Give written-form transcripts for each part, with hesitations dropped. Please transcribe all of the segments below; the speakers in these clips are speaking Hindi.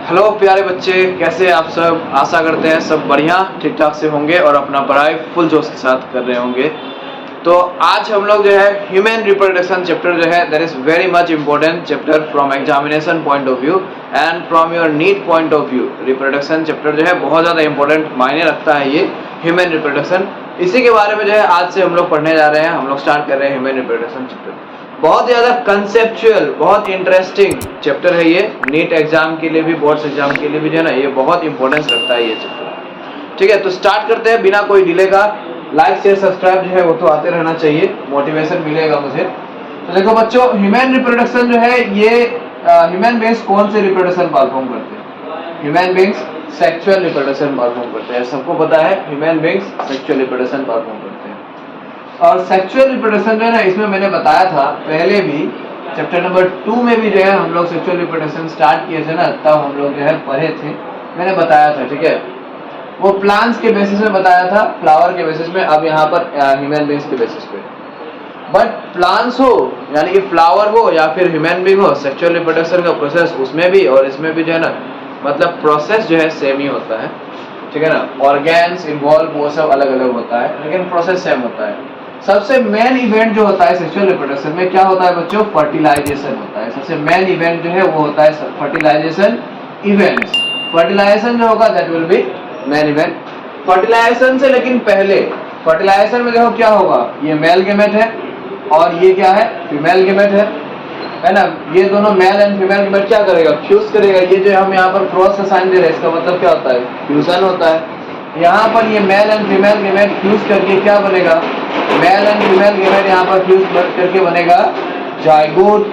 हेलो प्यारे बच्चे, कैसे आप सब? आशा करते हैं सब बढ़िया ठीक ठाक से होंगे और अपना पढ़ाई फुल जोश के साथ कर रहे होंगे। तो आज हम लोग जो है ह्यूमन रिप्रोडक्शन चैप्टर जो है that is very much important chapter from examination point of view and from your NEET point of view. Reproduction chapter जो है बहुत ज़्यादा इंपॉर्टेंट मायने रखता है ये ह्यूमन रिप्रोडक्शन। इसी के बारे में जो है आज से हम लोग पढ़ने जा रहे हैं। हम लोग स्टार्ट कर रहे हैं ह्यूमन रिप्रोडक्शन चैप्टर। बहुत ज़्यादा कंसेप्चुअल, बहुत इंटरेस्टिंग चैप्टर है ये। नीट एग्जाम के लिए भी, बोर्ड्स एग्जाम के लिए भी जो है ना ये बहुत इंपॉर्टेंस रखता है ये चैप्टर। ठीक है, तो स्टार्ट करते हैं बिना कोई डिले का। लाइक शेयर सब्सक्राइब जो है वो तो आते रहना चाहिए, मोटिवेशन मिलेगा मुझे। तो देखो बच्चों, ह्यूमन रिप्रोडक्शन जो है ये ह्यूमन बींग्स कौन से रिप्रोडक्शन परफॉर्म करते हैं? Human beings sexual reproduction perform करते हैं। सबको पता है human beings sexual reproduction perform करते हैं। और सेक्सुअल रिप्रोडक्शन जो है ना, इसमें मैंने बताया था पहले भी, चैप्टर नंबर 2 में भी जो है हम लोग सेक्सुअल रिप्रोडक्शन स्टार्ट किए थे ना, तब हम लोग जो है पढ़े थे, मैंने बताया था। ठीक है, वो प्लांट्स के बेसिस में बताया था, फ्लावर के बेसिस में। अब यहाँ पर ह्यूमन बींग्स के बेसिस पे। बट प्लांट्स हो यानी कि फ्लावर हो या फिर ह्यूमन बींग हो, सेक्सुअल रिप्रोडक्शन का प्रोसेस उसमें भी और इसमें भी जो है ना, मतलब प्रोसेस जो है सेम ही होता है। ठीक है ना, ऑर्गेन्स इन्वॉल्व वो सब अलग अलग होता है, लेकिन प्रोसेस सेम होता है। सबसे मेन इवेंट जो होता है सेक्सुअल रिप्रोडक्शन में क्या होता है बच्चों? फर्टिलाइजेशन होता है। सबसे मेन इवेंट जो है वो होता है फर्टिलाइजेशन इवेंट्स। फर्टिलाइजेशन जो होगा that will be main event. Fertilisation से लेकिन पहले, फर्टिलाइजेशन में देखो क्या होगा, ये मेल गेमेट है और ये क्या है? फीमेल गेमेट है ना। ये दोनों मेल एंड फीमेल गेमेट क्या करेगा? फ्यूज करेगा। ये जो हम यहाँ पर क्रॉस का साइन दे रहे हैं, इसका मतलब क्या होता है? फ्यूजन होता है। यहाँ पर ये male and female gamete fuse करके क्या बनेगा? मेल एंड फीमेल गेमेट यहाँ पर फ्यूज करके बनेगा जाइगोट।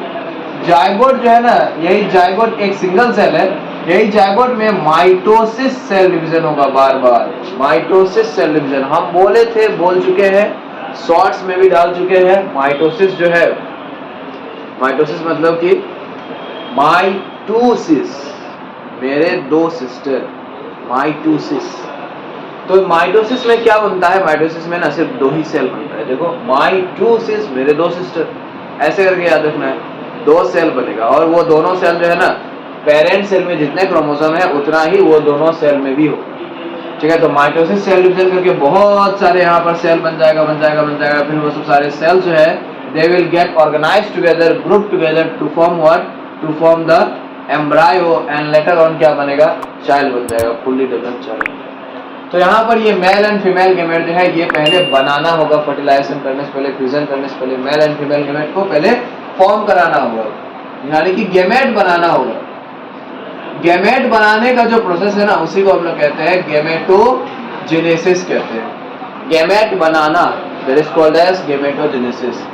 जाइगोट जो है ना, यही जाइगोट एक सिंगल सेल है। यही जाइगोट में माइटोसिस सेल डिवीजन होगा। बार बार माइटोसिस सेल डिवीजन हम बोले थे, बोल चुके हैं, शॉर्ट्स में भी डाल चुके हैं। माइटोसिस जो है, माइटोसिस मतलब कि माइटोसिस, मेरे दो सिस्टर, माइटोसिस। तो माइटोसिस में क्या बनता है? माइटोसिस में ना सिर्फ दो ही सेल बनता है। देखो, माइटोसिस मेरे दो सिस्टर, ऐसे करके याद रखना है। दो सेल बनेगा और वो दोनों सेल जो है ना, पेरेंट सेल में जितने क्रोमोसोम है उतना ही वो दोनों सेल में भी होगा। ठीक है, तो माइटोसिस सेल डिवीजन करके बहुत सारे यहाँ पर सेल बन जाएगा। फिर वो सब सारे सेल जो है they will get organised together, group together to form what? To form the embryo and later on क्या बनेगा? चाइल्ड बन जाएगा, फुल्ली डेवलप्ड चाइल्ड। तो यहाँ पर ये मेल एंड फीमेल गेमेट जो है ये पहले बनाना होगा। फर्टिलाइजेशन करने से पहले, फ्यूजन करने से पहले मेल एंड फीमेल गेमेट को पहले फॉर्म कराना होगा, यानी कि गेमेट बनाना होगा। गेमेट बनाने का जो प्रोसेस है ना, उसी को हम लोग कहते हैं गेमेटोजेनेसिस कहते हैं। गेमेट बनाना that is called as gametogenesis.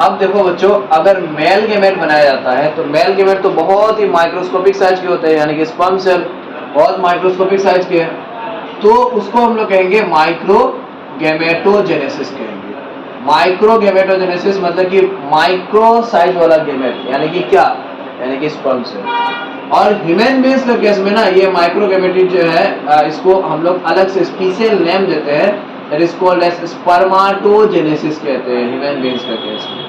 अब देखो बच्चों, अगर मेल गेमेट बनाया जाता है तो मेल गेमेट तो बहुत ही माइक्रोस्कोपिक साइज के होते हैं, यानी कि स्पर्म सेल बहुत माइक्रोस्कोपिक साइज के हैं, तो उसको हम लोग कहेंगे माइक्रो गेमेटोजेनेसिस कहेंगे। माइक्रो गेमेटोजेनेसिस मतलब कि माइक्रो साइज वाला गेमेट, यानी कि क्या? यानी कि स्पर्म सेल। और ह्यूमन बींग्स के केस में ना ये माइक्रो गेमेटिड जो है इसको हम लोग अलग से स्पेशल नेम देते हैं, दैट इज कॉल्ड एज स्पर्माटोजेनेसिस कहते हैं ह्यूमन बींग्स के केस में।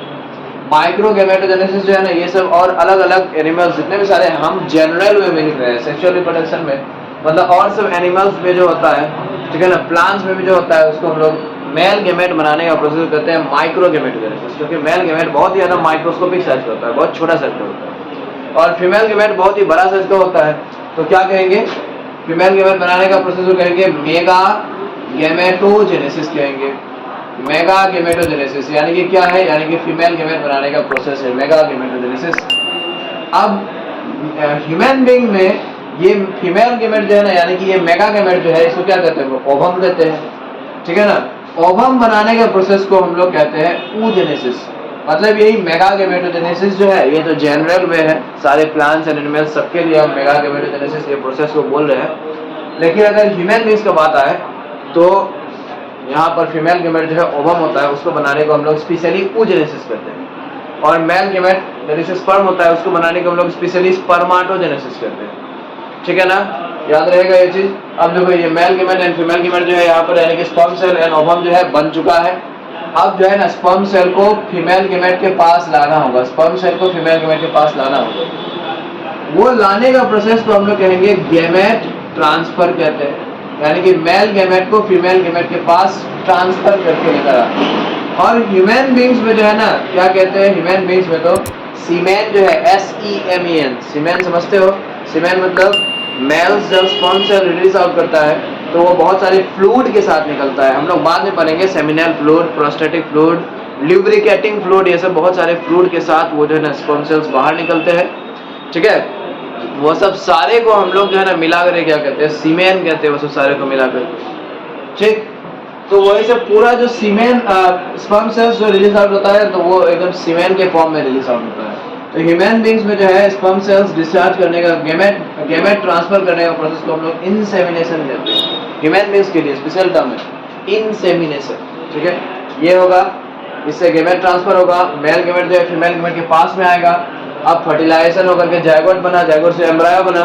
माइक्रो गेमेटोजेनेसिस जो है ना, ये सब और अलग अलग एनिमल्स जितने भी सारे हम जनरल वे में लिख रहे हैं सेक्सुअल रिप्रोडक्शन में, मतलब और सब एनिमल्स में जो होता है, ठीक है ना, प्लांट्स में भी जो होता है, उसको हम लोग मेल गेमेट बनाने का प्रोसेस करते हैं माइक्रो गेमेटोजेनेसिस। क्योंकि मेल गेमेट बहुत ही ज्यादा माइक्रोस्कोपिक साइज का होता है, बहुत छोटा साइज का होता है, और फीमेल गेमेट बहुत ही बड़ा साइज का होता है। तो क्या कहेंगे? फीमेल गेमेट बनाने का प्रोसेस को कहेंगे मेगा गेमेटोजेनेसिस कहेंगे। मेगा गेमेटोजेनेसिस यानी कि क्या है? यानी कि फीमेल गेमेट बनाने का प्रोसेस है मेगा गेमेटोजेनेसिस। अब ह्यूमन बीइंग में ये फीमेल गेमेट जो है ना, यानी कि ये मेगा गेमेट जो है, इसको क्या कहते हैं? ओवम कहते हैं। ठीक है ना, ओवम बनाने के प्रोसेस को हम लोग कहते हैं oogenesis। मतलब यही मेगा गेमेटोजेनेसिस जो है, ये तो जनरल वे है, सारे प्लांट्स एंड एनिमल्स सबके लिए हम मेगा गेमेटोजेनेसिस ये प्रोसेस को बोल रहे हैं। लेकिन अगर ह्यूमन बीइंग्स का बात आए तो यहाँ पर फीमेल गेमेट जो है ओवम होता है, उसको बनाने को हम लोग स्पेशली oogenesis कहते हैं। और मेल गेमेट जैसे स्पर्म होता है, उसको बनाने को हम लोग स्पेशली स्पर्माटोजेनेसिस कहते हैं। ठीक है ना, याद रहेगा ये चीज। अब देखो, ये male gamete and female gamete जो है यहाँ पर, यानी कि स्पर्म सेल एंड ओवम जो है बन चुका है। अब जो है ना, स्पर्म सेल को फीमेल गेमेट के पास लाना होगा, स्पर्म सेल को फीमेल गेमेट के पास लाना होगा। वो लाने का प्रोसेस को हम लोग कहेंगे गैमेट ट्रांसफर कहते हैं, यानी कि मेल गैमेट को फीमेल गैमेट के पास ट्रांसफर करके लेकर आते हैं। और ह्यूमन बींग्स में जो है ना, क्या कहते हैं ह्यूमन बींग्स में, तो सीमेन जो है SEMEN, सीमेन समझते हो? सीमेन मतलब मेल्स जब स्पर्म सेल रिलीज आउट करता है तो वो बहुत सारे फ्लूइड के साथ निकलता है। हम लोग बाद में पढ़ेंगे seminal fluid, prostatic fluid, lubricating fluid, ये सब बहुत सारे फ्लूइड के साथ वो जो है ना स्पर्म सेल्स बाहर निकलते हैं, ठीक है। वो सब सारे को हम लोग जो है ना मिलाकर क्या कहते हैं, सीमेन कहते हैं, वो सब सारे को मिलाकर, ठीक। तो वही से पूरा जो सीमेन स्पर्म सेल्स जो रिलीज आउट होता है तो वो एकदम सीमेन के फॉर्म में रिलीज आउट होता है। तो ह्यूमन बींग्स में जो है स्पर्म सेल्स डिस्चार्ज करने का गैमेट ट्रांसफर करने का प्रोसेस को हम लोग इंसेमिनेशन कहते हैं। ह्यूमन बींग्स के लिए स्पेशल टर्म है इंसेमिनेशन, ठीक है। ये होगा, इससे गैमेट ट्रांसफर होगा, मेल गैमेट जो है फीमेल गैमेट के पास में आएगा। अब फर्टिलाइजेशन होकर के जायगोट बना, जायगोट से एम्ब्रायो बना।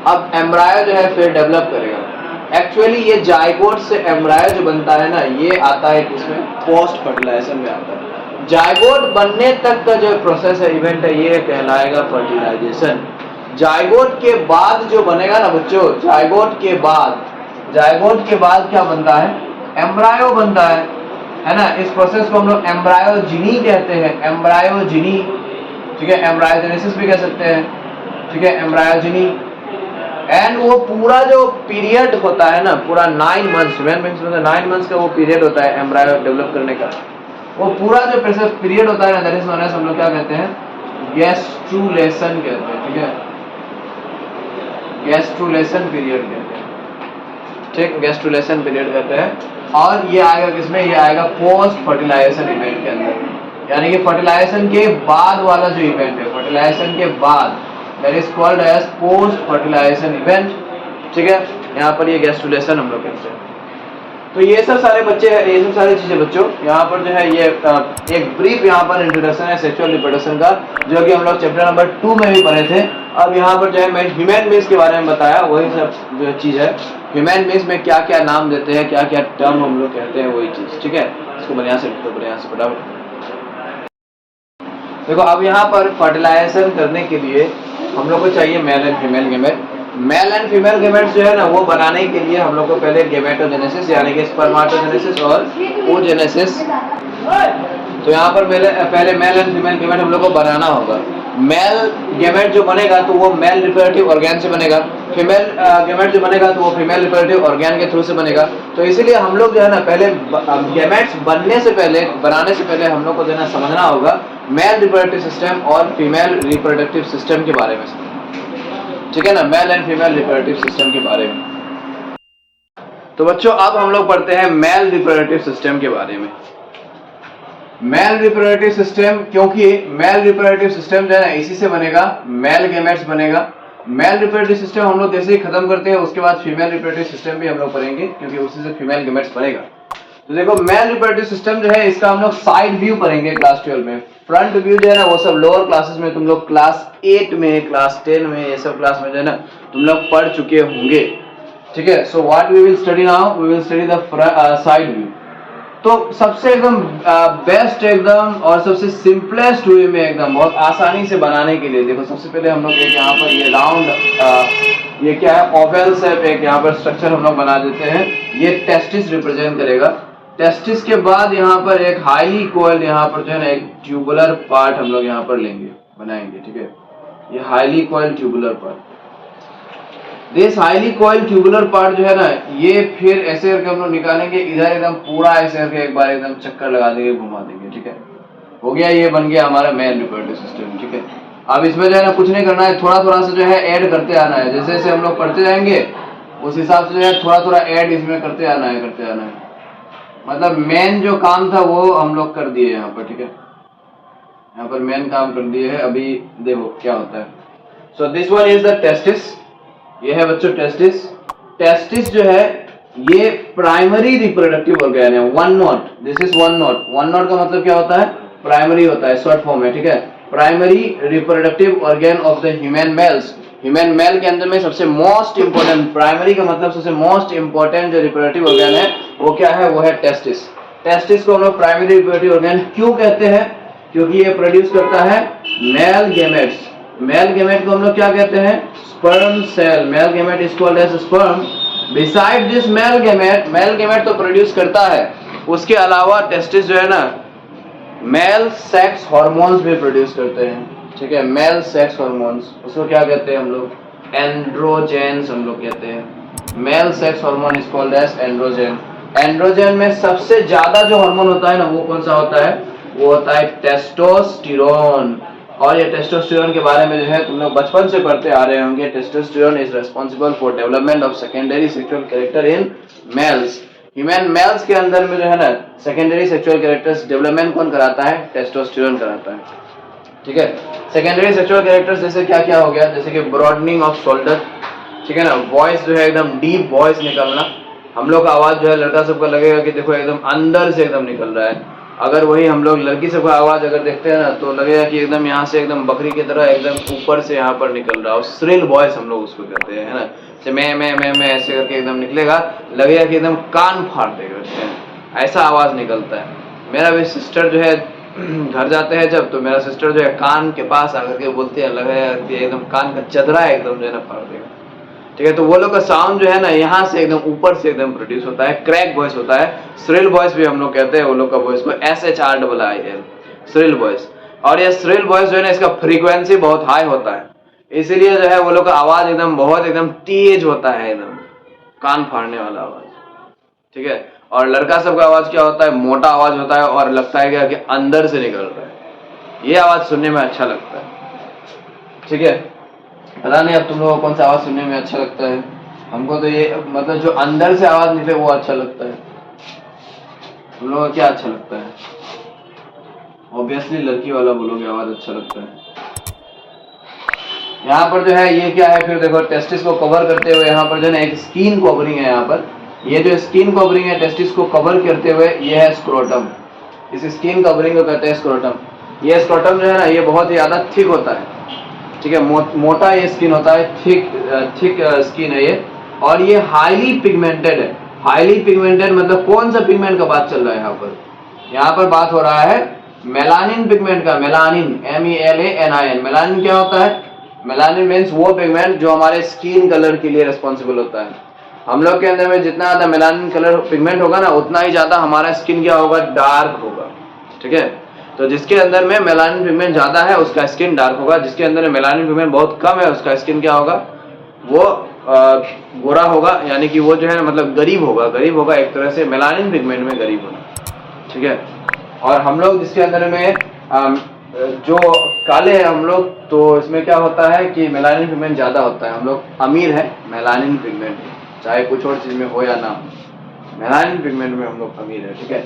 अब एम्ब्रायो जो है फिर डेवलप करेगा। एक्चुअली ये जायगोट से एम्ब्रायो जो बनता है ना, ये आता है किसमें, पोस्ट फर्टिलाइजेशन में आता है। जायगोट बनने तक का जो प्रोसेस है, इवेंट है, ये कहलाएगा फर्टिलाइजेशन। जायगोट के बाद जो बनेगा ना बच्चों, जायगोट के बाद क्या बनता है, एम्ब्रायो बनता है ना। इस प्रोसेस को हम लोग एम्ब्रायोजिनी कहते हैं, एम्ब्रायोजिनी, ठीक है। एम्ब्रायोजेनेसिस भी कह सकते हैं, ठीक है, एम्ब्रायोजिनी। एंड वो पूरा जो पीरियड होता है ना, पूरा 9 मंथ्स, 9 मंथ्स का वो पीरियड होता है एम्ब्रायो डेवलप करने का। वो पूरा जो पीरियड होता है ना, दैट इज नोन एज, हम लोग क्या कहते हैं, गैस्ट्रुलेशन कहते हैं, ठीक है, गैस्ट्रुलेशन पीरियड कहते हैं, ठीक, गैस्ट्रुलेशन पीरियड कहते हैं। और ये आएगा किसमें, ये आएगा पोस्ट फर्टिलाइजेशन इवेंट के अंदर, यानी कि फर्टिलाइजेशन के बाद वाला जो इवेंट है, फर्टिलाइजेशन के बाद, that is called as post fertilisation event, ठीक है। यहाँ पर ये गैस्ट्रुलेशन हम लोग कहते हैं। तो ये सब सारे बच्चे, ये सब सारी चीजें बच्चों, यहाँ पर जो है ये एक ब्रीफ यहाँ पर इंट्रोडक्शन है सेक्सुअल रिप्रोडक्शन का, जो कि हम लोग चैप्टर नंबर 2 में भी पढ़े थे। अब यहाँ पर जो है मैं ह्यूमन बींग्स के बारे में बताया, वही सब जो चीज है, ह्यूमन बींग्स में क्या क्या नाम देते हैं, क्या क्या टर्म हम लोग कहते हैं, वही चीज, ठीक है। इसको बढ़िया से फटाफट देखो। अब यहाँ पर फर्टिलाइजेशन करने के लिए हम लोग को चाहिए male and female gamete. Male and female gametes जो है ना, वो बनाने के लिए हम लोग को पहले गैमेटोजेनेसिस यानी कि स्पर्माटोजेनेसिस और oogenesis, तो यहाँ पर पहले मेल एंड फीमेल गैमेट हम लोग को बनाना होगा। मेल गैमेट जो बनेगा तो वो मेल रिप्रोडक्टिव ऑर्गन से बनेगा, फीमेल गैमेट जो बनेगा तो वो फीमेल रिप्रोडक्टिव ऑर्गन के थ्रू से बनेगा। तो इसीलिए हम लोग जो है ना, पहले गैमेट्स बनाने से पहले हम लोग को जो है ना समझना होगा मेल रिप्रोडक्टिव सिस्टम और फीमेल रिप्रोडक्टिव सिस्टम के बारे में, ठीक है ना, male and female reproductive system के बारे में। तो बच्चों अब हम लोग पढ़ते हैं मेल रिप्रोडक्टिव सिस्टम के बारे में। मेल रिप्रोडक्टिव सिस्टम, क्योंकि मेल रिप्रोडक्टिव सिस्टम जो है ना, इसी से बनेगा, मेल गैमेट्स बनेगा। मेल रिप्रोडक्टिव सिस्टम हम लोग जैसे ही खत्म करते हैं उसके बाद फीमेल रिप्रोडक्टिव सिस्टम भी हम लोग पढ़ेंगे, क्योंकि उसी से फीमेल गैमेट्स बनेगा। तो देखो मेल रिप्रोडक्टिव सिस्टम जो है, इसका हम लोग साइड व्यू पढ़ेंगे क्लास 12 में। फ्रंट व्यू जो है ना, वो सब लोअर क्लासेस में तुम लोग क्लास 8 में, क्लास 10 में, ये सब क्लास में जो है ना तुम लोग पढ़ चुके होंगे, ठीक है। So what we will study now, we will study the side view. तो सबसे एकदम बेस्ट एकदम और सबसे सिंपलेस्ट वे में एकदम बहुत आसानी से बनाने के लिए, देखो सबसे पहले हम लोग एक यहाँ पर ये राउंड, ये क्या है, ओवल शेप एक यहाँ पर स्ट्रक्चर हम लोग बना देते हैं। ये टेस्टिस रिप्रेजेंट करेगा। टेस्टिस के बाद यहाँ पर एक हाईली कोइल्ड, यहाँ पर जो है ना एक ट्यूबुलर पार्ट हम लोग यहाँ पर लेंगे, बनाएंगे, ठीक है। ये highly coiled tubular part, this highly coiled tubular part जो है ना, ये फिर ऐसे करके हम लोग निकालेंगे, इधर एकदम पूरा ऐसे करके एक बार एकदम चक्कर लगा देंगे, घुमा देंगे, ठीक है। हो गया, ये बन गया हमारा मेल रिप्रोडक्टिव सिस्टम, ठीक है। अब इसमें जो है ना कुछ नहीं करना है, थोड़ा थोड़ा सा जो है ऐड करते आना है, जैसे जैसे हम लोग पढ़ते जाएंगे उस हिसाब से जो है थोड़ा थोड़ा ऐड इसमें करते आना है। मतलब मेन जो काम था वो हम लोग कर दिए यहाँ पर, ठीक है। यहाँ पर मेन काम कर दिए है। अभी देखो क्या होता है। So this one is the testis, ये है बच्चों टेस्टिस। टेस्टिस जो है ये प्राइमरी रिप्रोडक्टिव ऑर्गन है, one note, this is one note. One note का मतलब क्या होता है, प्राइमरी होता है, शॉर्ट फॉर्म है, ठीक है। Primary reproductive organ of the human mails. Human male के अंदर में सबसे मोस्ट इंपोर्टेंट, प्राइमरी का मतलब सबसे मोस्ट इंपोर्टेंट जो रिप्रोडक्टिव ऑर्गन है वो क्या है, वो है टेस्टिस। टेस्टिस को हम लोग प्राइमरी रिप्रोडक्टिव ऑर्गन क्यों कहते हैं, क्योंकि ये प्रोड्यूस करता है मेल गैमेट्स। मेल गैमेट को हम लोग क्या कहते हैं? Sperm cell. Male gamete is called as sperm. Beside this male gamete तो प्रोड्यूस करता है, उसके अलावा टेस्टिस जो है ना मेल सेक्स हार्मोन्स भी प्रोड्यूस करते हैं। ठीक है, मेल सेक्स हार्मोन्स, उसको क्या कहते हैं हम लोग? एंड्रोजेंस हम लोग कहते हैं। Male sex hormone is called as androgen. Androgen में सबसे ज्यादा जो हार्मोन होता है ना वो कौन सा होता है? वो होता है टेस्टोस्टेरोन। और ये टेस्टोस्टेरोन के बारे में जो है तुम लोग बचपन से पढ़ते आ रहे होंगे। Testosterone is responsible for development of secondary sexual character in males. Human mails के अंदर में जो है ना सेकेंडरी सेक्सुअल कैरेक्टर्स डेवलपमेंट कौन कराता है? टेस्टोस्टेरोन कराता है। ठीक है, सेकेंडरी सेक्सुअल कैरेक्टर्स जैसे क्या क्या हो गया? जैसे कि ब्रॉडनिंग ऑफ शोल्डर, ठीक है ना, वॉइस जो है एकदम डीप वॉइस निकलना। हम लोग का आवाज जो है लड़का सबको लगेगा कि देखो एकदम अंदर से एकदम निकल रहा है। अगर वही हम लोग लड़की सबका आवाज अगर देखते हैं ना तो लगेगा कि एकदम यहाँ से एकदम बकरी की तरह एकदम ऊपर से यहाँ पर निकल रहा है। श्रिल वॉइस हम लोग उसको कहते हैं, है ना, जैसे मैं ऐसे करके एकदम निकलेगा, लगेगा कि एकदम कान फाड़ देगा, ऐसा आवाज निकलता है। मेरा भी सिस्टर जो है घर जाते हैं जब, तो मेरा सिस्टर जो है कान के पास आकर के बोलती है, लगेगा कि एकदम कान का चदरा एकदम जो है ना फाड़ देगा। ठीक है, तो वो लोग का साउंड जो है ना यहाँ से एकदम ऊपर से एकदम प्रोड्यूस होता है, क्रैक वॉइस होता है। श्रिल वॉइस भी हम लोग कहते हैं वो लोग का वॉइस को, SHRIIL, श्रिल वॉइस। और ये श्रिल वॉइस जो है ना इसका फ्रीक्वेंसी बहुत हाई होता है, इसीलिए जो है वो लोग का आवाज एकदम बहुत एकदम तेज होता है, एकदम कान फाड़ने वाला आवाज। ठीक है, और लड़का सबका आवाज क्या होता है? मोटा आवाज होता है और लगता है कि अंदर से निकल रहा है। ये आवाज सुनने में अच्छा लगता है। ठीक है, पता नहीं अब तुम लोगों को कौन सा आवाज सुनने में अच्छा लगता है। हमको तो ये मतलब जो अंदर से आवाज निकले वो अच्छा लगता है। तुम लोगों को क्या अच्छा लगता है? ऑब्वियसली लड़की वाला बोलोगे आवाज अच्छा लगता है। यहाँ पर जो है ये क्या है? फिर देखो टेस्टिस को कवर करते हुए यहाँ पर जो है एक स्किन कवरिंग है। यहाँ पर ये जो स्किन कवरिंग है टेस्टिस को कवर करते हुए ये है स्क्रोटम। इस स्किन कवरिंग को कहते हैं स्क्रोटम। ये स्क्रोटम जो है ना ये बहुत ही ज्यादा थिक होता है। ठीक है, मोटा ये स्किन होता है, थिक स्किन है ये, और ये हाईली पिगमेंटेड है। हाईली पिगमेंटेड मतलब कौन सा पिगमेंट का बात चल रहा है यहाँ पर? यहाँ पर बात हो रहा है मेलानिन पिगमेंट का। Melanin, MELANIN। मेलानिन क्या होता है? मेलानिन मीन्स वो पिगमेंट जो हमारे स्किन कलर के लिए रिस्पॉन्सिबल होता है। हम लोग के अंदर में जितना ज्यादा मेलानिन कलर पिगमेंट होगा ना उतना ही ज्यादा हमारा स्किन क्या होगा? डार्क होगा। ठीक है, तो जिसके अंदर में मेलानिन पिगमेंट ज्यादा है उसका स्किन डार्क होगा, जिसके अंदर में मेलानिन पिगमेंट बहुत कम है उसका स्किन क्या होगा? वो गोरा होगा, यानी कि वो जो है ना मतलब गरीब होगा एक तरह से, मेलानिन पिगमेंट में गरीब होना। ठीक है, और हम लोग जिसके अंदर में जो काले हैं हम लोग, तो इसमें क्या होता है कि मेलानिन पिगमेंट ज्यादा होता है। हम लोग अमीर है मेलानिन पिगमेंट, चाहे कुछ और चीज में हो या ना हो, मेलानिन पिगमेंट में हम लोग अमीर है। ठीक है,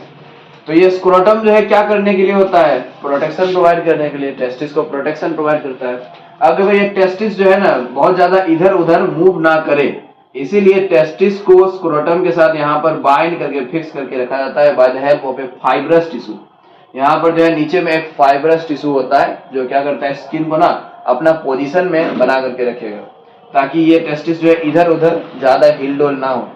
तो ये स्क्रोटम जो है क्या करने के लिए होता है? प्रोटेक्शन प्रोवाइड करने के लिए, टेस्टिस को प्रोटेक्शन प्रोवाइड करता है। अब देखो ये टेस्टिस जो है ना बहुत ज्यादा इधर उधर मूव ना करे, इसीलिए टेस्टिस को स्क्रोटम के साथ यहाँ पर बाइंड करके फिक्स करके रखा जाता है by the help of A fibrous tissue. यहाँ पर जो है नीचे में एक फाइब्रस टिश्यू होता है जो क्या करता है? स्किन को ना अपना पोजीशन में बना करके रखेगा, ताकि ये टेस्टिस जो है इधर उधर ज्यादा हिलडोल ना हो,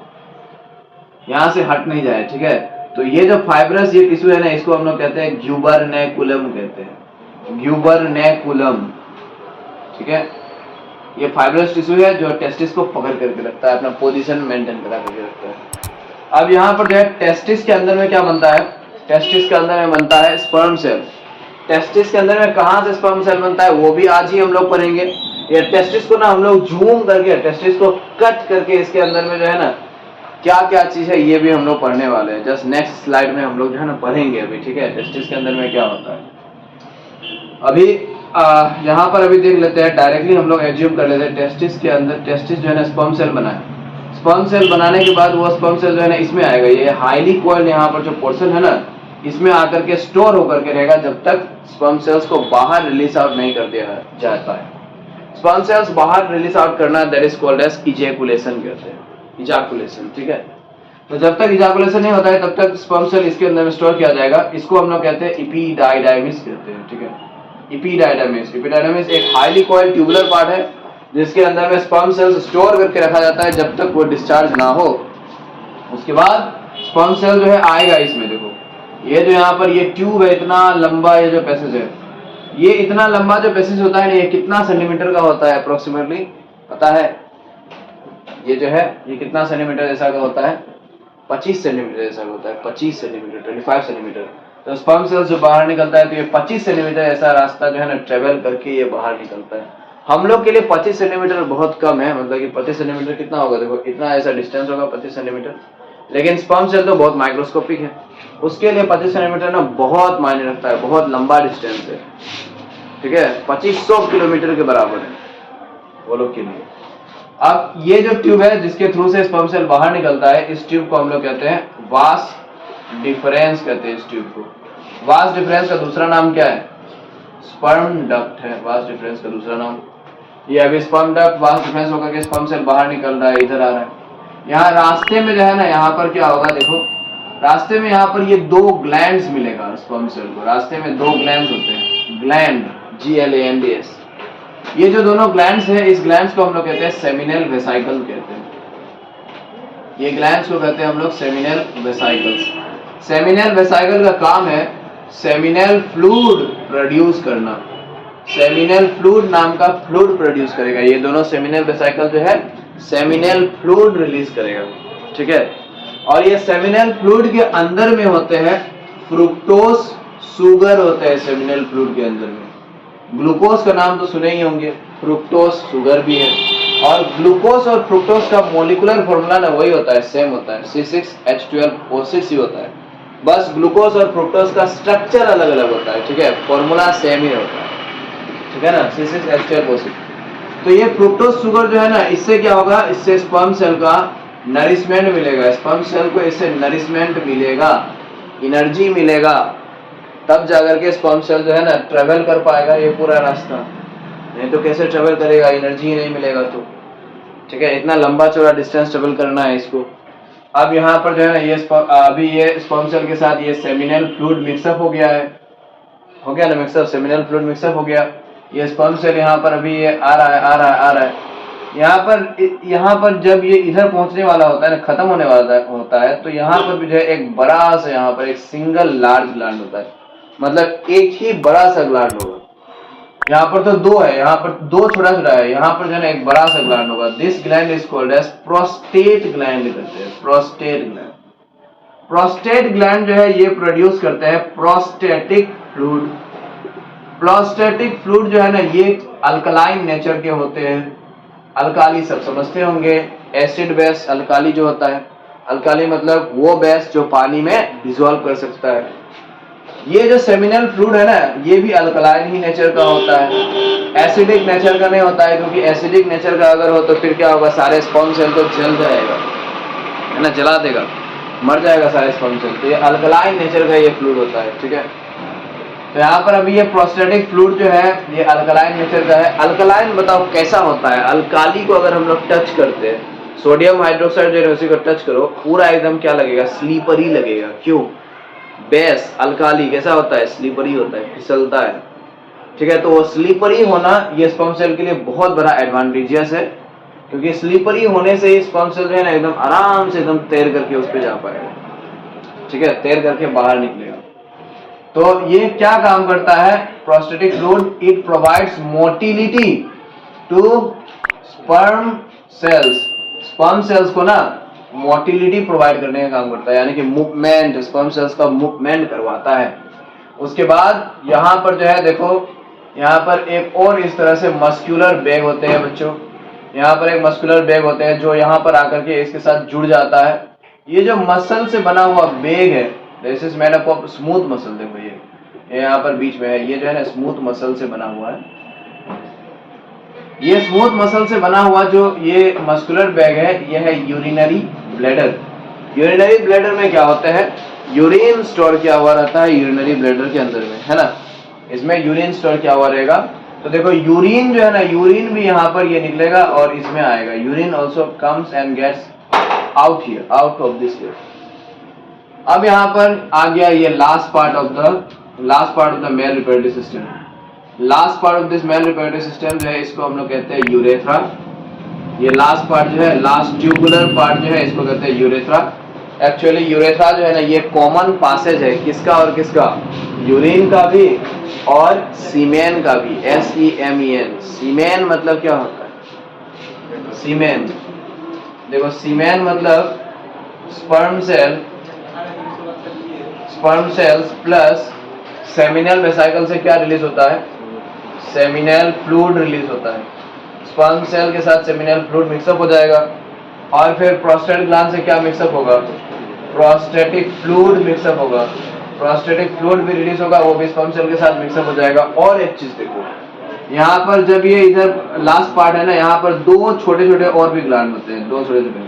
यहाँ से हट नहीं जाए। ठीक है, तो ये जो फाइब्रस ये टिश्यू है ना इसको हम लोग कहते हैं ग्यूबरनैकुलम कहते हैं, ग्यूबरनैकुलम। ठीक है, ये फाइब्रस टिश्यू है जो टेस्टिस को पकड़ करके रखता है, अपना पोजीशन मेंटेन करा करके रखता है। अब यहाँ पर जो है टेस्टिस के अंदर में क्या बनता है? टेस्टिस के अंदर में बनता है स्पर्म सेल। टेस्टिस के अंदर में कहाँ से स्पर्म सेल बनता है वो भी आज ही हम लोग पढ़ेंगे। ये टेस्टिस को ना हम लोग जूम करके, टेस्टिस को कट करके इसके अंदर में जो है ना क्या क्या चीज है ये भी हम लोग पढ़ने वाले हैं। जस्ट नेक्स्ट स्लाइड में हम लोग जो है ना पढ़ेंगे अभी। ठीक है, टेस्टिस के अंदर में क्या होता है अभी यहाँ पर अभी देख लेते हैं। डायरेक्टली हम लोग एज्यूम कर लेते हैं टेस्टिस के अंदर, टेस्टिस जो है ना स्पर्म सेल बनाए। स्पर्म सेल बनाने के बाद वो स्पर्म सेल जो है ना इसमें आएगा, ये हाईली कॉइल्ड यहाँ पर जो पोर्शन है ना इसमें आकर के स्टोर होकर के रहेगा जब तक स्पर्म सेल्स को बाहर रिलीज आउट नहीं कर दिया जाता है। स्पर्म सेल्स बाहर रिलीज आउट करना that is called as ejaculation कहते हैं, इजैकुलेशन। ठीक है, तो जब तक इजैकुलेशन नहीं होता है तब तक स्पर्म सेल इसके अंदर में स्टोर किया जाएगा। इसको हम लोग कहते हैं इपिडाइडाइमिस कहते हैं। ठीक है, इपिडाइडाइमिस, इपिडाइडाइमिस एक हाईली कॉइल्ड ट्यूबुलर पार्ट है जिसके अंदर में स्पर्म सेल्स स्टोर करके रखा जाता है जब तक वो डिस्चार्ज ना हो। उसके बाद स्पर्म सेल जो है आएगा इसमें, देखो ये जो यहाँ पर ये ट्यूब है, इतना लंबा ये जो पैसेज है, ये इतना लंबा जो पेसिज होता है ना, ये कितना सेंटीमीटर का होता है अप्रोक्सीमेटली पता है? ये जो है ये कितना सेंटीमीटर जैसा का होता है? 25 सेंटीमीटर जैसा होता है, 25 सेंटीमीटर, 25 सेंटीमीटर। तो स्पर्म सेल जो बाहर निकलता है तो ये 25 सेंटीमीटर ऐसा रास्ता जो है ना ट्रेवल करके ये बाहर निकलता है। हम लोग के लिए 25 सेंटीमीटर बहुत कम है, मतलब कि 25 सेंटीमीटर कितना होगा, देखो इतना ऐसा डिस्टेंस होगा 25 सेंटीमीटर, लेकिन स्पर्म सेल तो बहुत माइक्रोस्कोपिक है, उसके लिए 25 सेंटीमीटर ना बहुत मायने रखता है, बहुत लंबा डिस्टेंस है, ठीक है, 2500 किलोमीटर के बराबर है वो लोग के लिए। अब ये जो ट्यूब है जिसके थ्रू से स्पर्म सेल बाहर निकलता है, इस ट्यूब को हम लोग कहते हैं वास डिफरेंस कहते हैं इस ट्यूब को। वास डिफरेंस का दूसरा नाम क्या है? स्पर्म डक्ट है वास डिफरेंस का दूसरा नाम। ये अभी स्पर्म डक्ट वास डिफरेंस होकर के स्पर्म सेल बाहर निकल रहा है, इधर आ रहा है। यहाँ रास्ते में जो है ना, यहाँ पर क्या होगा देखो, रास्ते में यहाँ पर ये दो ग्लैंड्स मिलेगा स्पर्म सेल को, रास्ते में दो ग्लैंड्स होते हैं, ग्लैंड GLANDS। ये जो दोनों ग्लैंड्स है, इस ग्लैंड्स को हम लोग कहते हैं सेमिनल वेसाइकल कहते हैं। ये ग्लैंड्स को कहते हैं हम लोग सेमिनल वेसाइकल्स। सेमिनल वेसाइकल का काम है सेमिनल फ्लूइड प्रोड्यूस करना। सेमिनल फ्लूइड नाम का फ्लूइड प्रोड्यूस करेगा, ये दोनों सेमिनल वेसाइकल जो है सेमिनल फ्लूइड रिलीज करेगा, ठीक है। और ये सेमिनल फ्लूइड के अंदर में होते हैं फ्रुक्टोज शुगर होते हैं सेमिनल फ्लूइड के अंदर में। ग्लूकोज का नाम तो सुने ही होंगे, फ्रुक्टोज शुगर भी है, और ग्लूकोज और फ्रुक्टोज का मॉलिक्यूलर फॉर्मूला ना वही होता है, सेम होता है, C6H12O6 ही होता है, बस ग्लूकोज और फ्रुक्टोज का स्ट्रक्चर अलग अलग होता है, ठीक है, फॉर्मूला सेम ही होता है, ठीक है ना, C6H12O6। तो ये फ्रुक्टोज शुगर जो है ना, इससे क्या होगा, इससे स्पर्म सेल का नरिशमेंट मिलेगा, स्पर्म सेल को इससे नरिशमेंट मिलेगा, एनर्जी मिलेगा, तब जाकर के स्पर्म सेल जो है ना ट्रेवल कर पाएगा ये पूरा रास्ता, नहीं तो कैसे ट्रेवल करेगा, एनर्जी ही नहीं मिलेगा तो, ठीक है। इतना लंबा चौड़ा डिस्टेंस ट्रेवल करना है इसको। अब यहाँ पर जो है ना ये अभी ये स्पर्म सेल के साथ ये सेमिनल फ्लूइड मिक्सअप हो गया है, हो गया ना मिक्सअप, सेमिनल फ्लूइड मिक्सअप हो गया। ये स्पर्म सेल यहाँ पर अभी ये आ रहा है, यहाँ पर जब ये इधर पहुंचने वाला होता है ना, खत्म होने वाला होता है, तो यहाँ पर भी जो है एक बड़ा सा, यहाँ पर एक सिंगल लार्ज ग्लैंड होता है, मतलब एक ही बड़ा सा ग्लैंड होगा। यहाँ पर तो दो है, यहाँ पर दो छोटा छोटा है, यहाँ पर जो है ना एक बड़ा सा ग्लैंड होगा। This gland is called as prostate gland कहते हैं, प्रोस्टेट ग्लैंड। प्रोस्टेट ग्लैंड जो है ये प्रोड्यूस करते हैं प्रोस्टेटिक फ्लूइड। प्रोस्टेटिक फ्लूइड जो है ना ये अल्कलाइन नेचर के होते हैं। अल्काली सब समझते होंगे, एसिड बेस अल्काली जो होता है, अल्काली मतलब वो बेस जो पानी में डिसॉल्व कर सकता है। ये जो सेमिनल फ्लूइड है ना, ये भी अल्कलाइन ही नेचर का होता है, एसिडिक नेचर का नहीं होता है, क्योंकि एसिडिक नेचर का अगर हो तो फिर क्या होगा, सारे स्पर्म सेल तो जल जाएगा, है ना, जला देगा, मर जाएगा सारे स्पर्म सेल। तो ये अल्कलाइन नेचर का ये फ्लूइड होता है, ठीक है। तो यहाँ पर अभी ये प्रोस्टेटिक फ्लूइड जो है ये अल्कलाइन नेचर का है। अल्कलाइन बताओ कैसा होता है? अल्काली को अगर हम लोग टच करते हैं, सोडियम हाइड्रोक्साइड जो है उसी को टच करो, पूरा एकदम क्या लगेगा, स्लीपरी लगेगा। क्यों? बेस अल्काली कैसा होता है, स्लीपरी होता है, फिसलता है, ठीक है। तो वो स्लीपरी होना ये स्पर्म सेल के लिए बहुत बड़ा एडवांटेजियस है, क्योंकि स्लीपरी होने से ही स्पर्म सेल जो है ना एकदम आराम से एकदम तैर करके उस पर जा पाएगा, ठीक है, तैर करके बाहर निकलेगा। तो ये क्या काम करता है prostatic fluid? It provides motility to sperm cells. Sperm cells को ना मोटिलिटी प्रोवाइड करने का काम करता है, यानी कि मूवमेंट, स्पर्म सेल्स का मूवमेंट करवाता है। उसके बाद यहाँ पर जो है देखो, यहाँ पर एक और इस तरह से मस्कुलर बैग होते हैं बच्चों, यहाँ पर एक मस्कुलर बैग होते हैं जो यहाँ पर आकर के इसके साथ जुड़ जाता है। ये जो मसल से बना हुआ बैग है, this is made up of smooth muscle, देखो ये यहाँ पर बीच में है, ये जो है ना स्मूथ मसल से बना हुआ है। ये स्मूथ मसल से बना हुआ जो ये मस्कुलर बैग है, ये है यूरिनरी ब्लैडर। यूरिनरी ब्लैडर में क्या होता है, यूरिन स्टोर किया हुआ रहता है यूरिनरी ब्लैडर के अंदर में, है ना, इसमें यूरिन स्टोर किया हुआ रहेगा। तो देखो यूरिन जो है ना, यूरिन भी यहाँ पर ये निकलेगा और इसमें आएगा। Urine also comes and gets out here, out of this here. अब यहाँ पर आ गया ये last part of the male reproductive system. Last part of this male reproductive system जो है इसको हम लोग कहते हैं यूरेथ्रा। ये लास्ट पार्ट जो है, लास्ट ट्यूबुलर पार्ट जो है इसको कहते हैं यूरेथ्रा। एक्चुअली यूरेथ्रा जो है ना ये कॉमन पासेज है किसका और किसका, यूरिन का भी और सीमेन का भी, SEMEN। सीमेन मतलब क्या होता है, सीमेन देखो सीमेन मतलब sperm cell, sperm cells plus seminal vesicle से क्या रिलीज होता है, सेमिनल फ्लूइड रिलीज होता है। स्पर्म सेल के साथ सेमिनल फ्लूइड मिक्सअप हो जाएगा और फिर प्रोस्टेट ग्लैंड से क्या मिक्सअप होगा, प्रोस्टेटिक फ्लूइड मिक्सअप होगा, प्रोस्टेटिक फ्लूइड भी रिलीज होगा, वो भी स्पर्म सेल के साथ मिक्सअप हो जाएगा। और एक चीज देखो यहाँ पर जब ये इधर लास्ट पार्ट है ना, यहाँ पर दो छोटे छोटे और भी ग्लैंड होते हैं, दो छोटे छोटे,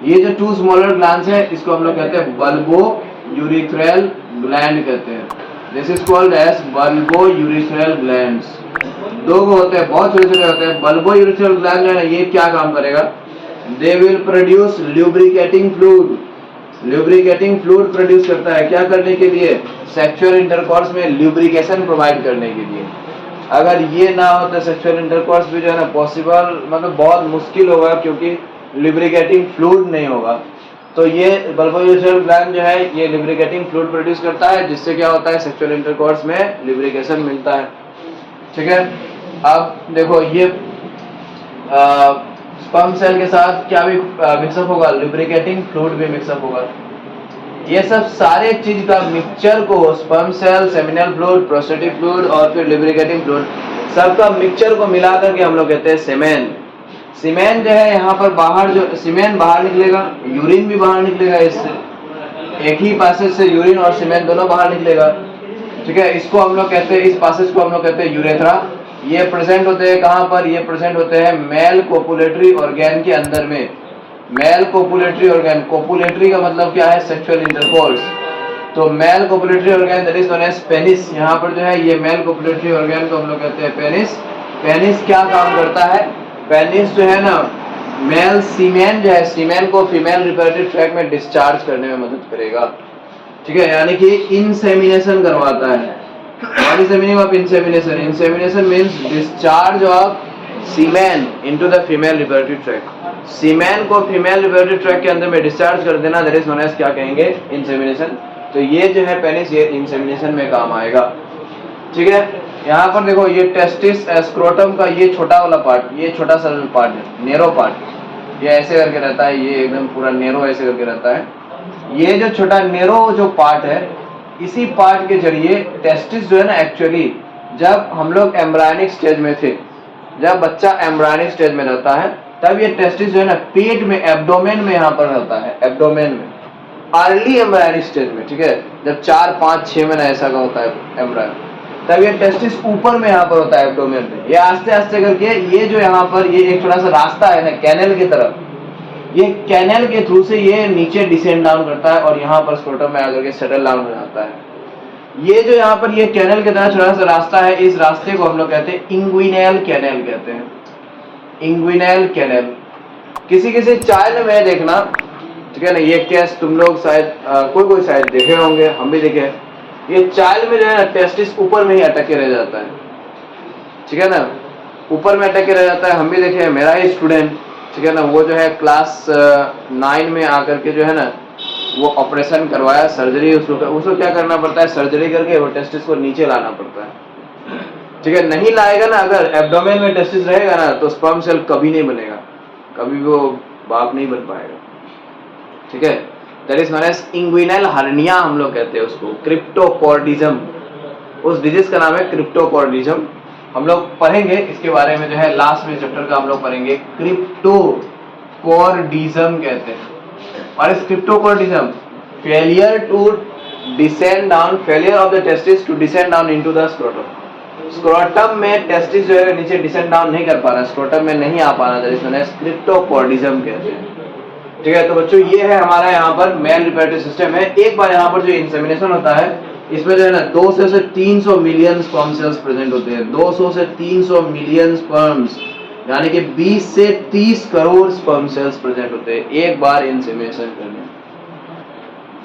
ये जो 2 स्मॉलर ग्लैंड्स है इसको हम लोग कहते हैं बल्बो यूरिथ्रल ग्लैंड कहते हैं। This is called as bulbo urethral glands. दो होते हैं, बहुत छोटे छोटे होते हैं। बल्बो यूरिथ्रल ग्लैंड जो है ना ये क्या काम करेगा, they will produce lubricating fluid. Lubricating fluid produce करता है क्या करने के लिए, सेक्सुअल इंटरकॉर्स में ल्यूब्रिकेशन प्रोवाइड करने के लिए। अगर ये ना हो तो सेक्सुअल इंटरकॉर्स भी जो है ना पॉसिबल मतलब बहुत मुश्किल होगा, क्योंकि लुब्रिकेटिंग फ्लूइड नहीं होगा। तो ये बल्बो यूरिथ्रल ग्लैंड जो है ये लुब्रिकेटिंग फ्लूइड प्रोड्यूस करता है, जिससे क्या होता है सेक्सुअल इंटरकॉर्स में लुब्रिकेशन मिलता है। ठीक है, अब देखो ये स्पर्म सेल के साथ क्या भी मिक्सअप होगा, लुब्रिकेटिंग फ्लूइड भी मिक्सअप होगा। ये सब सारे चीज का मिक्सचर को sperm cell, seminal fluid, prostatic fluid और फिर लुब्रिकेटिंग फ्लूइड, सबका मिक्सचर को मिला करके हम लोग कहते हैं सीमेन। सीमेन जो है यहाँ पर बाहर जो सीमेन बाहर निकलेगा, यूरिन भी बाहर निकलेगा, इससे एक ही पैसेज से यूरिन और सीमेन दोनों बाहर निकलेगा। ठीक है, इसको हम लोग कहते हैं, इस पैसेज को हम लोग कहते हैं यूरेथ्रा। ये प्रेजेंट होते हैं कहाँ पर, ये प्रेजेंट होते हैं मेल कोपुलेटरी ऑर्गेन के अंदर में। मेल कोपुलेटरी ऑर्गेन, कोपुलेटरी का मतलब क्या है, सेक्सुअल इंटरकोर्स। तो male copulatory organ that is known as penis. यहाँ पर जो है ये मेल कोपुलेटरी ऑर्गेन को हम लोग कहते हैं पेनिस। पेनिस क्या काम करता है, पेनिस जो है ना मेल सीमेन जो है, सीमेन को फीमेल रिप्रोडक्टिव ट्रैक्ट में डिस्चार्ज करने में मदद करेगा। ठीक है, यानी कि इंसेमिनेशन करवाता है। What is the meaning of insemination, insemination means discharge of semen into the female reproductive tract. Semen को फीमेल रिप्रोडक्टिव ट्रैक्ट के अंदर में डिस्चार्ज कर देना, दैट इज नोन एज क्या कहेंगे, इंसेमिनेशन। तो ये जो है पेनिस ये इंसेमिनेशन में काम आएगा। ठीक है, यहाँ पर देखो ये टेस्टिस स्क्रोटम का ये छोटा वाला पार्ट, ये छोटा सा पार्ट है, नेरो पार्ट, ये ऐसे करके रहता है, ये एकदम पूरा नेरो ऐसे करके रहता है। ये जो छोटा नेरो जो पार्ट है, इसी पार्ट के जरिए टेस्टिस जो है ना, एक्चुअली जब हम लोग एम्ब्रायनिक स्टेज में थे, जब बच्चा एम्ब्रायनिक स्टेज में रहता है, तब ये टेस्टिस जो है ना पेट में, एब्डोमेन में यहाँ पर रहता है, एब्डोमेन में, अर्ली एम्ब्रायनिक स्टेज में। ठीक है, जब 4, 5, 6 महीना ऐसा का होता है एम्ब्रायन, तब ये टेस्टिस ऊपर में यहाँ पर होता है एब्डोमेन में। ये आस्ते आस्ते करके ये जो यहाँ पर ये एक छोटा सा रास्ता है ना कैनेल की तरफ, ये कैनेल के थ्रू से ये नीचे डिसेंड डाउन करता है और यहाँ पर स्क्रोटम में आकर के सेटल डाउन हो जाता है। ये जो यहाँ पर ये कैनेल की तरह छोटा सा रास्ता है, इस रास्ते को हम लोग कहते हैं इंग्विनल कैनेल कहते हैं, इंग्विनल कैनेल। किसी किसी चाइल्ड में देखना, ठीक है ना, ये केस तुम लोग शायद कोई शायद देखे होंगे, हम भी देखे। ये चाइल्ड में जो है ना टेस्टिस ऊपर में ही अटके रह जाता है। ठीक है ना, ऊपर में अटके रह जाता है, हम भी देखे। मेरा ही स्टूडेंट, ठीक है ना, वो जो है क्लास 9 में आकर के जो है ना वो ऑपरेशन करवाया, सर्जरी, उसको क्या करना पड़ता है, सर्जरी करके वो टेस्टिस को नीचे लाना पड़ता है। ठीक है, नहीं लाएगा ना, अगर एब्डोमेन में टेस्टिस रहेगा ना तो स्पर्म सेल कभी नहीं बनेगा, कभी वो बाप नहीं बन पाएगा। ठीक है, that is known as inguinal hernia हम लोग कहते हैं उसको, क्रिप्टोकॉर्डिज्म, उस डिजीज का नाम है क्रिप्टोकॉर्डिज्म। हम लोग पढ़ेंगे इसके बारे में, जो है लास्ट में चैप्टर का हम लोग पढ़ेंगे, क्रिप्टोकॉर्डिज्म कहते हैं। और इस cryptorchidism, failure to descend down, failure of the testis to descend down into the scrotum. Scrotum में टेस्टिस जो है नीचे डिसेंड डाउन नहीं कर पा रहा, स्क्रोटम में नहीं आ पा रहा, that is known as cryptorchidism कहते हैं। ठीक है, तो बच्चों ये है हमारा यहाँ पर मेल रिप्रोडक्टिव सिस्टम है। एक बार यहाँ पर जो इंसेमिनेशन होता है, इसमें जो है ना 200 से 300 मिलियन स्पर्म सेल्स प्रेजेंट होते हैं, 200 से 300 मिलियन स्पर्म्स, यानी कि 20 से 30 करोड़ स्पर्म सेल्स प्रेजेंट होते हैं एक बार इंसेमिनेशन करने।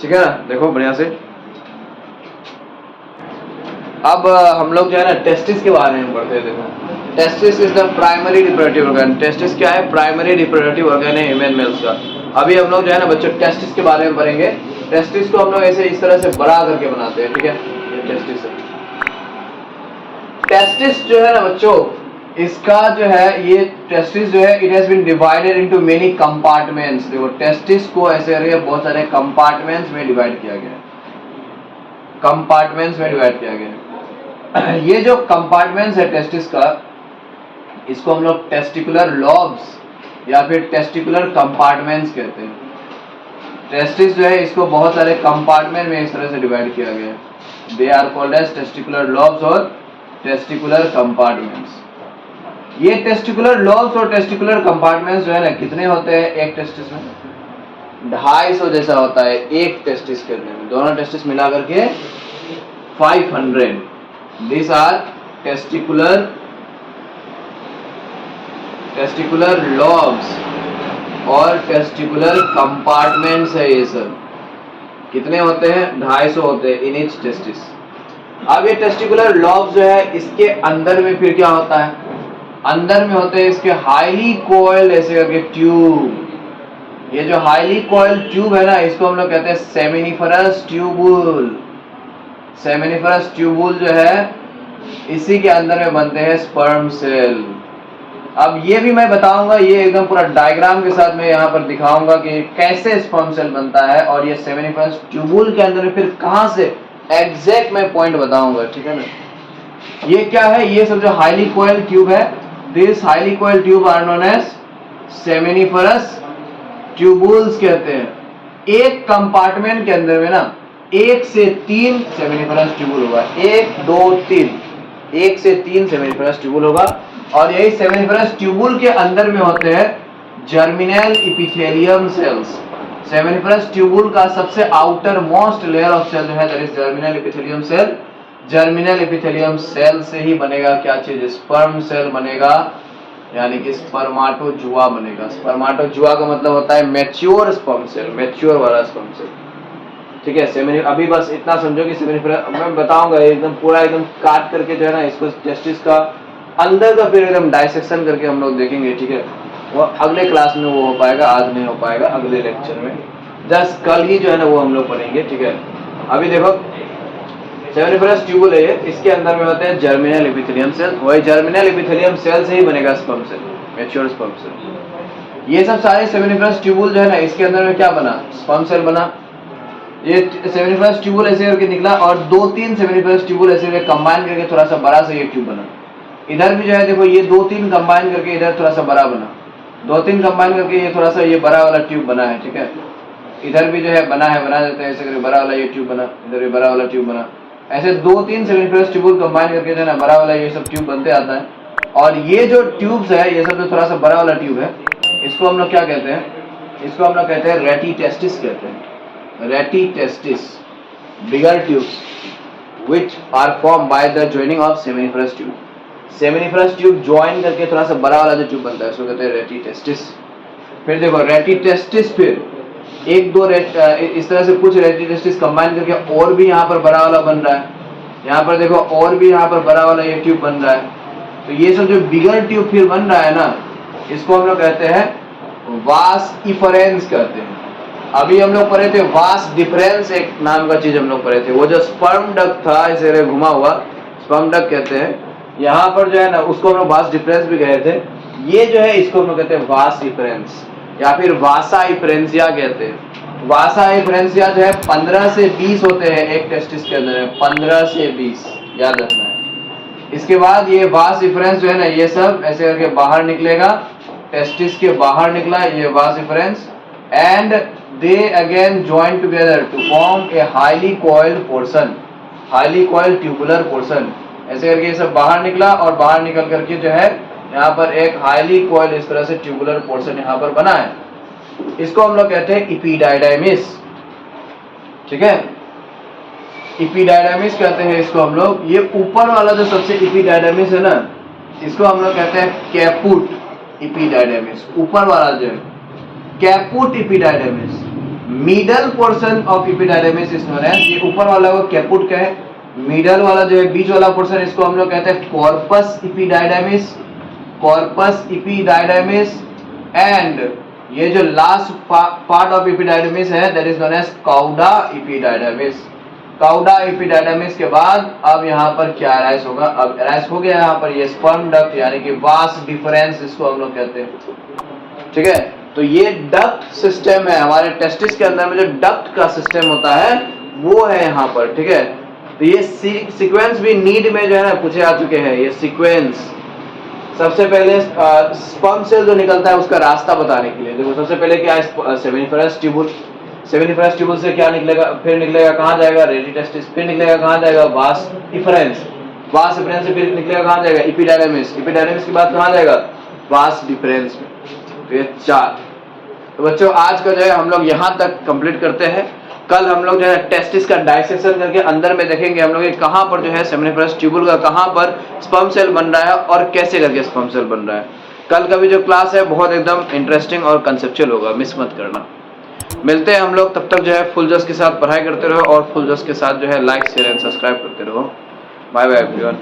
ठीक है ना, देखो बढ़िया से। अब हम लोग जो है ना टेस्टिस के बारे में पढ़ते हैं। देखो, testis is the primary reproductive organ. Testis क्या है, प्राइमरी रिप्रोडक्टिव ऑर्गन है ह्यूमन मेल्स का। अभी हम लोग जो है ना बच्चों टेस्टिस के बारे में पढ़ेंगे। टेस्टिस को हम लोग ऐसे इस तरह से बड़ा करके बनाते हैं, ठीक है। ये टेस्टिस है। टेस्टिस जो है ना बच्चों, इसका जो है ये टेस्टिस जो है it has been divided into many compartments. देखो टेस्टिस को ऐसे करके बहुत सारे कंपार्टमेंट्स में डिवाइड किया गया है, कंपार्टमेंट्स में डिवाइड किया गया है। ये जो कंपार्टमेंट्स है टेस्टिस का, इसको हम लोग टेस्टिकुलर लॉब्स या फिर टेस्टिकुलर कंपार्टमेंट्स कहते हैं। टेस्टिस जो है इसको बहुत सारे कंपार्टमेंट में इस तरह से डिवाइड किया गया है। They are called as testicular lobes और टेस्टिकुलर कंपार्टमेंट्स। ये टेस्टिकुलर लॉब्स और टेस्टिकुलर कंपार्टमेंट्स जो है ना कितने होते हैं एक टेस्टिस में? 250 जैसा होता है एक टेस्टिस के अंदर में, दोनों टेस्टिस मिला करके 500। दिस आर टेस्टिकुलर लॉब्स और टेस्टिकुलर कंपार्टमेंट्स है। ये सब कितने होते हैं? 250 होते हैं इन ईच टेस्टिस। अब ये टेस्टिकुलर लॉब्स जो है इसके अंदर में फिर क्या होता है? अंदर में होते हैं इसके हाईली कॉइल्ड ऐसे करके ट्यूब। ये जो हाईली कॉइल्ड ट्यूब है ना, इसको हम लोग कहते हैं सेमिनिफरस ट्यूबुल। सेमिनिफरस ट्यूबुल जो है इसी के अंदर में बनते हैं स्पर्म सेल। अब ये भी मैं बताऊंगा, ये एकदम पूरा डायग्राम के साथ मैं यहाँ पर दिखाऊंगा कि कैसे स्पर्म सेल बनता है और ये सेमिनिफरस ट्यूबुल के अंदर में फिर कहाँ से एग्जैक्ट मैं पॉइंट बताऊंगा, ठीक है ना। ये क्या है? ये सब जो हाईली कॉइल्ड ट्यूब है, this highly coiled tube are known as seminiferous tubules कहते हैं। एक कंपार्टमेंट के अंदर में ना 1 से 3 सेमिनिफरस ट्यूबुल होगा। 1 2 3, 1 से 3 सेमिनिफरस ट्यूबुल होगा। और यही सेमिनिफरस ट्यूबुल के अंदर में होते हैं germinal epithelium cells. Seminiferous tubule का सबसे outer most layer of cell जो है that is germinal epithelium cell. Germinal epithelium cell से ही बनेगा क्या चीज? स्पर्म सेल बनेगा, यानी कि स्पर्माटोजुआ बनेगा। स्पर्माटोजुआ का मतलब होता है मैच्योर स्पर्म सेल, मैच्योर वाला स्पर्म सेल, ठीक है। सेमिनी अभी बस इतना समझो कि सेमिनिफरस मैं बताऊंगा एकदम पूरा एकदम काट करके जो है ना इसको टेस्टिस का अंदर का फिर एकदम डाइसेक्शन करके हम लोग देखेंगे, ठीक है। वो अगले क्लास में वो हो पाएगा, आज नहीं हो पाएगा, अगले लेक्चर में। जस्ट कल ही जो है ना वो हम लोग पढ़ेंगे, ठीक है। अभी देखो सेमिनिफरस ट्यूबुल है, इसके अंदर में होते हैं जर्मिनल एपिथेलियम सेल। वही जर्मिनल एपिथेलियम सेल से ही बनेगा sperm cell, mature sperm cell. ये सब सारे सेमिनिफरस ट्यूबुल जो है ना इसके अंदर में क्या बना? स्पर्म सेल बना। ये सेमिनिफरस ट्यूबुल ऐसे करके निकला और 2-3 सेमिनिफरस ट्यूबुल ऐसे करके कंबाइन करके थोड़ा सा बड़ा सा ये ट्यूब बना। इधर भी जो है देखो ये 2-3 कंबाइन करके इधर थोड़ा सा बड़ा बना, 2-3 कंबाइन करके ये थोड़ा सा ये बड़ा वाला ट्यूब बना है, ठीक है। इधर भी जो है बना देते हैं ऐसे करके बड़ा वाला ये ट्यूब बना, इधर भी बड़ा वाला ट्यूब बना। ऐसे 2-3 सेमिनिफरस ट्यूबुल कंबाइन करके जो है ना बड़ा वाला ये सब ट्यूब बनते आता है। और ये जो ट्यूब्स है, ये सब जो थोड़ा सा बड़ा वाला ट्यूब है, इसको हम लोग क्या कहते हैं? इसको हम लोग कहते हैं रेटी टेस्टिस कहते हैं। रेटी testis, bigger tubes which are formed by the joining of seminiferous tube। Seminiferous tube join करके थोड़ा सा बड़ा वाला जो ट्यूब बनता है उसको कहते हैं रेटी टेस्टिस। फिर देखो रेटी टेस्टिस, फिर 1-2 इस तरह से कुछ रेटी टेस्टिस कंबाइन करके और भी यहाँ पर बड़ा वाला बन रहा है। यहाँ पर देखो और भी यहाँ पर बड़ा वाला ये ट्यूब बन रहा है। तो ये सब जो बिगर ट्यूब फिर बन रहा है ना, इसको हम लोग कहते हैं वास इफरेंस कहते हैं। अभी हम लोग पढ़े थे वास डिफरेंस, एक नाम का चीज हम लोग पढ़े थे। वो जो स्पर्म डक्ट था इसे घुमा हुआ स्पर्म डक्ट कहते हैं। यहाँ पर जो है ना उसको हम लोग वास डिफरेंस भी कहे थे। ये जो है इसको हम लोग कहते हैं वास इफरेंस या फिर वासा इफरेंसिया कहते हैं। वासा इफरेंसिया जो है 15 से 20 होते हैं एक टेस्टिस के अंदर में, 15 से 20 याद रखना है। इसके बाद ये वास इफरेंस जो है ना ये सब ऐसे करके बाहर निकलेगा, टेस्टिस के बाहर निकला ये वास इफरेंस, and they again join together to form a highly coiled portion, highly coiled tubular portion। ऐसे करके ये सब बाहर निकला और बाहर निकल करके जो है यहाँ पर एक हाईली कॉइल्ड इस तरह से ट्यूबुलर पोर्शन यहाँ पर बना है। इसको हम लोग कहते हैं इपिडायडाइमिस, ठीक है। इपिडायडाइमिस कहते हैं इसको हम लोग। ये ऊपर वाला जो सबसे इपिडायडाइमिस है ना, इसको हम लोग कहते हैं कैपुट इपिडायडाइमिस। ऊपर वाला जो है caput epididymis. Middle portion of epididymis is known as, ये ऊपर वाला को कैपुट कहे, मिडल वाला जो है बीच वाला पोर्शन इसको हम लोग कहते हैं corpus epididymis, corpus epididymis. And ये जो लास्ट पार्ट ऑफ एपिडाइडमिस है that is known as cauda epididymis. Cauda epididymis के बाद अब यहाँ पर क्या अराइज होगा, अब अराइज हो गया यहाँ पर ये स्पर्म डक्ट यानी कि वास डिफरेंस इसको हम लोग कहते हैं, ठीक है। तो ये डक्ट सिस्टम है हमारे टेस्टिस के अंदर में, जो डक्ट का सिस्टम होता है वो है यहाँ पर, ठीक है। तो ये सीक्वेंस भी नीड में जो है ना पूछे आ चुके हैं, ये सीक्वेंस सबसे पहले स्पर्म सेल जो निकलता है उसका रास्ता बताने के लिए। देखो सबसे पहले क्या है, सेमिनिफेरस ट्यूबुल, सेमिनिफेरस ट्यूबुल से क्या निकलेगा, फिर निकलेगा कहाँ जाएगा, रेडी टेस्टिस, फिर निकलेगा कहाँ जाएगा, वास डिफरेंस, वास डिफरेंस से फिर निकलेगा कहाँ जाएगा, एपिडाइडमिस, एपिडाइडमिस के बाद कहाँ जाएगा, वास डिफरेंस में। तो ये 4। तो बच्चों आज का जो है हम लोग यहाँ तक कंप्लीट करते हैं। कल हम लोग जो है टेस्टिस का डाइसेक्शन करके अंदर में देखेंगे हम लोग कहाँ पर जो है सेमिनिफेरस ट्यूबुल का कहाँ पर स्पर्म सेल बन रहा है और कैसे करके स्पर्म सेल बन रहा है। कल का भी जो क्लास है बहुत एकदम इंटरेस्टिंग और कंसेप्चुअल होगा, मिस मत करना। मिलते हैं हम लोग, तब तक जो है फुल जोश के साथ पढ़ाई करते रहो और फुल जोश के साथ जो है लाइक शेयर एंड सब्सक्राइब करते रहो। Bye bye everyone.